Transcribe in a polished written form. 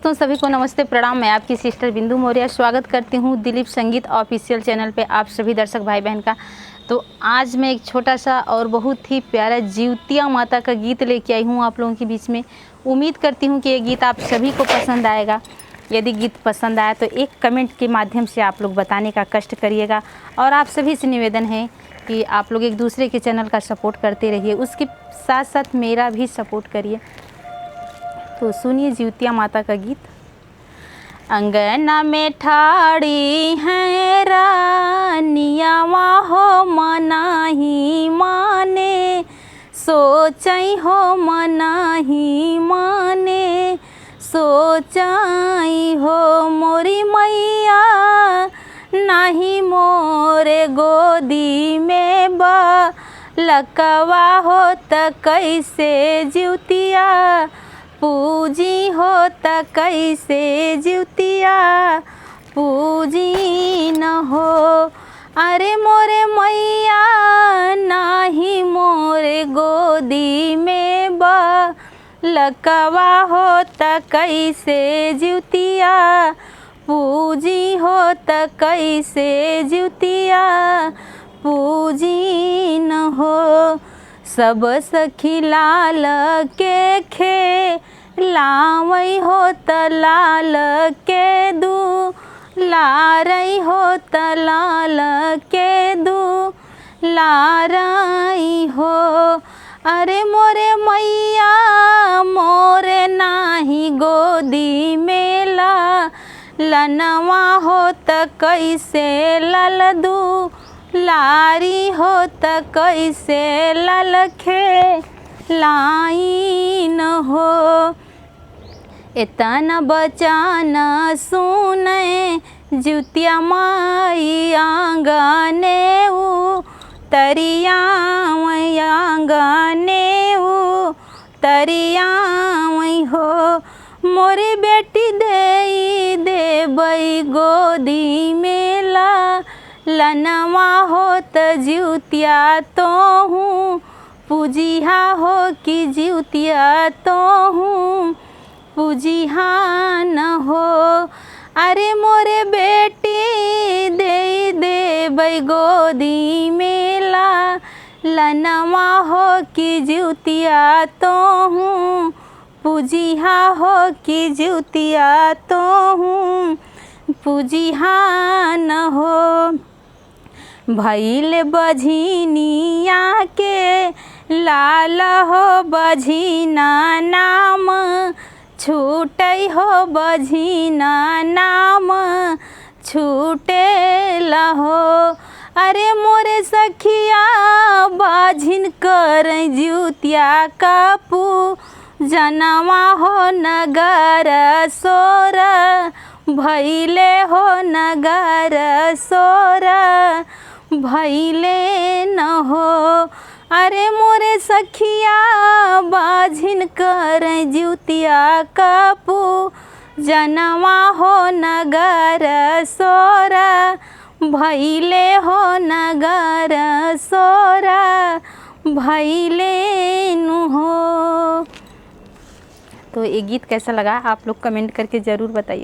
दोस्तों सभी को नमस्ते प्रणाम। मैं आपकी सिस्टर बिंदु मौर्य स्वागत करती हूँ दिलीप संगीत ऑफिशियल चैनल पे आप सभी दर्शक भाई बहन का। तो आज मैं एक छोटा सा और बहुत ही प्यारा जिउतिया माता का गीत लेके आई हूँ आप लोगों के बीच में। उम्मीद करती हूँ कि ये गीत आप सभी को पसंद आएगा। यदि गीत पसंद आया तो एक कमेंट के माध्यम से आप लोग बताने का कष्ट करिएगा। और आप सभी से निवेदन है कि आप लोग एक दूसरे के चैनल का सपोर्ट करते रहिए, उसके साथ साथ मेरा भी सपोर्ट करिए। तो सुनिए जिउतिया माता का गीत। अंगना में ठाड़ी है रानिया हो मनाही माने, सोचई हो मनाही माने, सोचई हो मोरी मैया नाही मोरे गोदी में बा लकवा हो त कैसे जिउतिया पूजी हो त कैसे जिउतिया पूजी न हो। अरे मोरे मैया नाही मोरे गोदी में बा लकवा हो त कैसे जिउतिया पूजी हो त कैसे जिउतिया पूजी न हो। सब सखी लाल के खेलावई हो त लाल के दू लारई हो त लाल के दू लारई हो। अरे मोरे मैया मोरे नाही गोदी मेला लनवा हो त कैसे लल दू लारी हो त कैसे ललखे लाइन हो। इतना बचान सुने जिउतिया माई आंगने तरिया आंगने तरिया हो। मोरी बेटी दे देबई गोदी मेला लनवा हो त जिउतिया तो हूँ पूजिहा हो कि जिउतिया तो हूँ पूजिहा न हो। अरे मोरे बेटी दे देबई गोदी मेला लनवा हो कि जिउतिया तो हूँ पूजिहा हो कि जिउतिया तो हूँ पूजिहा न हो। भैल बझिनिया के लाल हो बझिना नाम छूटई हो बझिना नाम छूटे लहो। अरे मोरे सखिया बाझिन कर जिउतिया कापू जनवा हो नगर सोर भैले हो नगर सोर भैले न हो। अरे मोरे सखिया बाझिन कर जिउतिया कापू जनवा हो नगर सोरा भैले हो नगर सोरा भैले नु हो। तो ये गीत कैसा लगा आप लोग कमेंट करके ज़रूर बताइए।